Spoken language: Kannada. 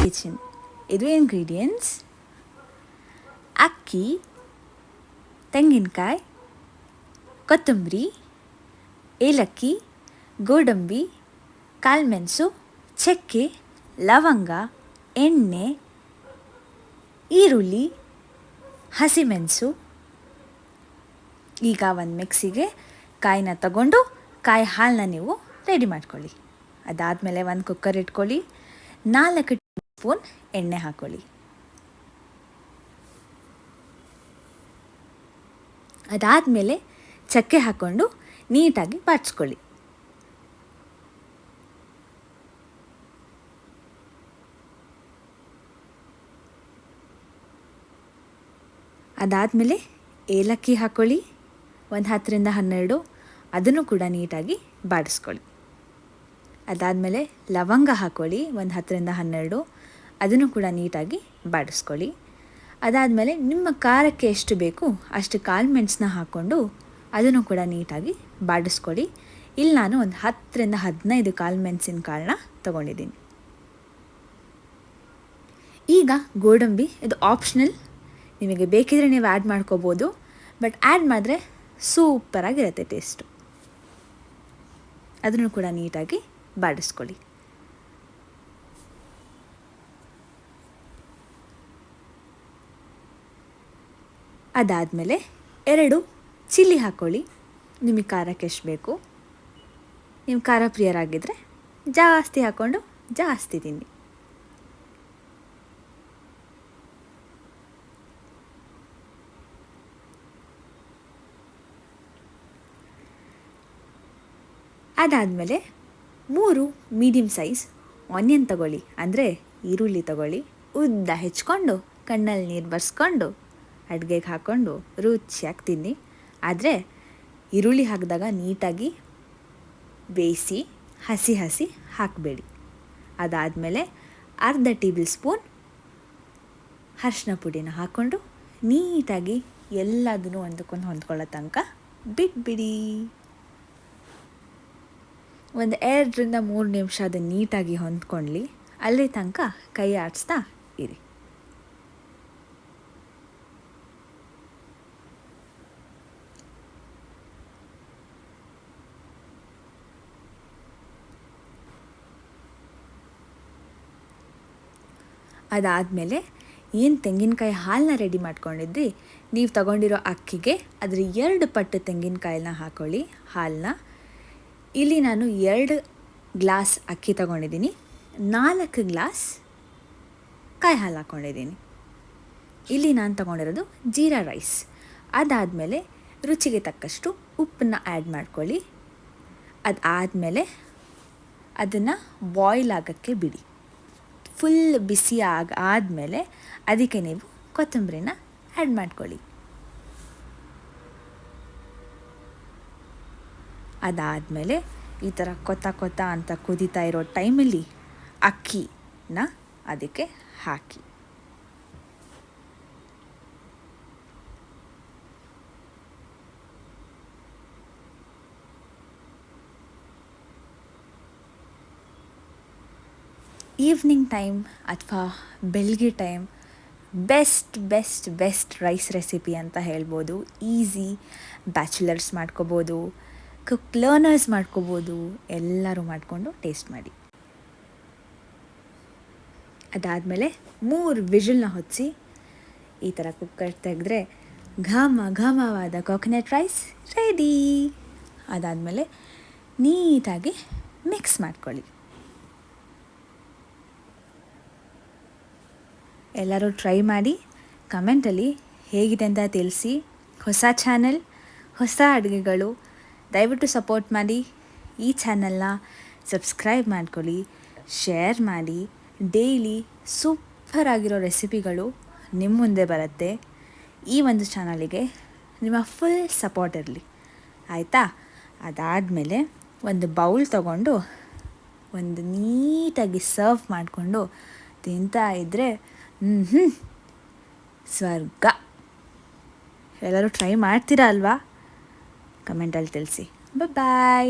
ಕಿಚನ್. ಇದು ಇಂಗ್ರೀಡಿಯೆಂಟ್ಸ್: ಅಕ್ಕಿ, ತೆಂಗಿನಕಾಯಿ, ಕೊತ್ತಂಬರಿ, ಏಲಕ್ಕಿ, ಗೋಡಂಬಿ, ಕಾಳುಮೆಣಸು, ಚಕ್ಕೆ, ಲವಂಗ, ಎಣ್ಣೆ, ಈರುಳ್ಳಿ, ಹಸಿಮೆಣಸು. ಈಗ ಒಂದು ಮಿಕ್ಸಿಗೆ ಕಾಯಿನ ತಗೊಂಡು ಕಾಯಿ ಹಾಲನ್ನ ನೀವು ರೆಡಿ ಮಾಡ್ಕೊಳ್ಳಿ. ಅದಾದಮೇಲೆ ಒಂದು ಕುಕ್ಕರ್ ಇಟ್ಕೊಳ್ಳಿ, 4 ಟೇಬಲ್ ಸ್ಪೂನ್ ಎಣ್ಣೆ ಹಾಕ್ಕೊಳ್ಳಿ. ಅದಾದಮೇಲೆ ಚಕ್ಕೆ ಹಾಕ್ಕೊಂಡು ನೀಟಾಗಿ ಬಾಡಿಸ್ಕೊಳ್ಳಿ. ಅದಾದಮೇಲೆ ಏಲಕ್ಕಿ ಹಾಕ್ಕೊಳ್ಳಿ, ಒಂದು 10-12, ಅದನ್ನು ಕೂಡ ನೀಟಾಗಿ ಬಾಡಿಸ್ಕೊಳ್ಳಿ. ಅದಾದಮೇಲೆ ಲವಂಗ ಹಾಕ್ಕೊಳ್ಳಿ, ಒಂದು 10-12, ಅದನ್ನು ಕೂಡ ನೀಟಾಗಿ ಬಾಡಿಸ್ಕೊಳ್ಳಿ. ಅದಾದಮೇಲೆ ನಿಮ್ಮ ಖಾರಕ್ಕೆ ಎಷ್ಟು ಬೇಕು ಅಷ್ಟು ಕಾಳುಮೆಣಸನ್ನ ಹಾಕ್ಕೊಂಡು ಅದನ್ನು ಕೂಡ ನೀಟಾಗಿ ಬಾಡಿಸ್ಕೊಳ್ಳಿ. ಇಲ್ಲಿ ನಾನು ಒಂದು 10-15 ಕಾಳುಮೆಣಸಿನ ಕಾಳನ್ನ ತೊಗೊಂಡಿದ್ದೀನಿ. ಈಗ ಗೋಡಂಬಿ, ಇದು ಆಪ್ಷನಲ್, ನಿಮಗೆ ಬೇಕಿದ್ರೆ ನೀವು ಆ್ಯಡ್ ಮಾಡ್ಕೋಬೋದು, ಬಟ್ ಆ್ಯಡ್ ಮಾಡಿದ್ರೆ ಸೂಪರಾಗಿರುತ್ತೆ ಟೇಸ್ಟು. ಅದನ್ನು ಕೂಡ ನೀಟಾಗಿ ಬಾಡಿಸ್ಕೊಳ್ಳಿ. ಅದಾದಮೇಲೆ 2 ಚಿಲ್ಲಿ ಹಾಕ್ಕೊಳ್ಳಿ, ನಿಮಗೆ ಖಾರಕ್ಕೆ ಎಷ್ಟು ಬೇಕು. ನೀವು ಖಾರ ಪ್ರಿಯರಾಗಿದ್ದರೆ ಜಾಸ್ತಿ ಹಾಕ್ಕೊಂಡು ಜಾಸ್ತಿ ತಿನ್ನಿ. ಅದಾದಮೇಲೆ 3 ಮೀಡಿಯಮ್ ಸೈಜ್ ಆನಿಯನ್ ತಗೊಳ್ಳಿ, ಅಂದರೆ ಈರುಳ್ಳಿ ತಗೊಳ್ಳಿ. ಉದ್ದ ಹೆಚ್ಕೊಂಡು ಕಣ್ಣಲ್ಲಿ ನೀರು ಬರ್ಸ್ಕೊಂಡು ಅಡುಗೆಗೆ ಹಾಕ್ಕೊಂಡು ರುಚಿಯಾಗಿ ತಿನ್ನಿ. ಆದರೆ ಈರುಳ್ಳಿ ಹಾಕಿದಾಗ ನೀಟಾಗಿ ಬೇಯಿಸಿ ಹಸಿ ಹಾಕಬೇಡಿ. ಅದಾದಮೇಲೆ ಅರ್ಧ ಟೇಬಲ್ ಸ್ಪೂನ್ ಅರಿಶಿನ ಪುಡಿನ ಹಾಕ್ಕೊಂಡು ನೀಟಾಗಿ ಎಲ್ಲದನ್ನು ಒಂದಕ್ಕೊಂದು ಹೊಂದ್ಕೊಳ್ಳೋ ತನಕ ಬಿಟ್ಬಿಡಿ. ಒಂದು 2-3 ನಿಮಿಷ ಅದನ್ನು ನೀಟಾಗಿ ಹೊಂದ್ಕೊಳ್ಳಿ. ಅಲ್ಲಿ ತನಕ ಕೈ ಆಡಿಸ್ತಾ ಇರಿ. ಅದಾದಮೇಲೆ ಏನು ತೆಂಗಿನಕಾಯಿ ಹಾಲನ್ನ ರೆಡಿ ಮಾಡ್ಕೊಂಡಿದ್ರಿ, ನೀವು ತಗೊಂಡಿರೋ ಅಕ್ಕಿಗೆ ಅದರ 2 ಪಟ್ಟು ತೆಂಗಿನಕಾಯಿನ ಹಾಕ್ಕೊಳ್ಳಿ ಹಾಲನ್ನ. ಇಲ್ಲಿ ನಾನು 2 ಗ್ಲಾಸ್ ಅಕ್ಕಿ ತಗೊಂಡಿದ್ದೀನಿ, 4 ಗ್ಲಾಸ್ ಕಾಯಿ ಹಾಲು ಹಾಕ್ಕೊಂಡಿದ್ದೀನಿ. ಇಲ್ಲಿ ನಾನು ತಗೊಂಡಿರೋದು ಜೀರಾ ರೈಸ್. ಅದಾದಮೇಲೆ ರುಚಿಗೆ ತಕ್ಕಷ್ಟು ಉಪ್ಪನ್ನ ಆ್ಯಡ್ ಮಾಡ್ಕೊಳ್ಳಿ. ಅದಾದಮೇಲೆ ಅದನ್ನು ಬಾಯ್ಲ್ ಆಗೋಕ್ಕೆ ಬಿಡಿ. ಫುಲ್ ಬಿಸಿ ಆದಮೇಲೆ ಅದಕ್ಕೆ ನೀವು ಕೊತ್ತಂಬರಿನ ಆ್ಯಡ್ ಮಾಡ್ಕೊಳ್ಳಿ. ಅದಾದಮೇಲೆ ಈ ಥರ ಕೊತ್ತ ಅಂತ ಕುದೀತಾ ಇರೋ ಟೈಮಲ್ಲಿ ಅಕ್ಕಿನ ಅದಕ್ಕೆ ಹಾಕಿ. ಈವ್ನಿಂಗ್ ಟೈಮ್ ಅಥವಾ ಬೆಳಗ್ಗೆ ಟೈಮ್ ಬೆಸ್ಟ್ ರೈಸ್ ರೆಸಿಪಿ ಅಂತ ಹೇಳ್ಬೋದು. ಈಸಿ, ಬ್ಯಾಚುಲರ್ಸ್ ಮಾಡ್ಕೋಬೋದು, ಕುಕ್ ಲರ್ನರ್ಸ್ ಮಾಡ್ಕೋಬೋದು, ಎಲ್ಲರೂ ಮಾಡಿಕೊಂಡು ಟೇಸ್ಟ್ ಮಾಡಿ. ಅದಾದಮೇಲೆ 3 ವಿಷಲ್ನ ಹೊತ್ತಿಸಿ ಈ ಥರ ಕುಕ್ಕರ್ ತೆಗೆದ್ರೆ ಘಮವಾದ ಕೋಕೋನಟ್ ರೈಸ್ ರೆಡಿ. ಅದಾದಮೇಲೆ ನೀಟಾಗಿ ಮಿಕ್ಸ್ ಮಾಡ್ಕೊಳ್ಳಿ. ಎಲ್ಲರೂ ಟ್ರೈ ಮಾಡಿ ಕಮೆಂಟಲ್ಲಿ ಹೇಗಿದೆ ಅಂತ ತಿಳಿಸಿ. ಹೊಸ ಚಾನಲ್, ಹೊಸ ಅಡುಗೆಗಳು, ದಯವಿಟ್ಟು ಸಪೋರ್ಟ್ ಮಾಡಿ. ಈ ಚಾನಲ್ನ ಸಬ್ಸ್ಕ್ರೈಬ್ ಮಾಡ್ಕೊಳ್ಳಿ, ಶೇರ್ ಮಾಡಿ. ಡೈಲಿ ಸೂಪರಾಗಿರೋ ರೆಸಿಪಿಗಳು ನಿಮ್ಮ ಮುಂದೆ ಬರುತ್ತೆ. ಈ ಒಂದು ಚಾನಲಿಗೆ ನಿಮ್ಮ ಫುಲ್ ಸಪೋರ್ಟ್ ಇರಲಿ, ಆಯಿತಾ? ಅದಾದಮೇಲೆ ಒಂದು ಬೌಲ್ ತಗೊಂಡು ಒಂದು ನೀಟಾಗಿ ಸರ್ವ್ ಮಾಡಿಕೊಂಡು ತಿಂತಾ ಇದ್ದರೆ ಸ್ವರ್ಗ. ಎಲ್ಲರೂ ಟ್ರೈ ಮಾಡ್ತೀರಾ ಅಲ್ವಾ? ಕಮೆಂಟಲ್ಲಿ ತಿಳಿಸಿ. ಬಾಯ್.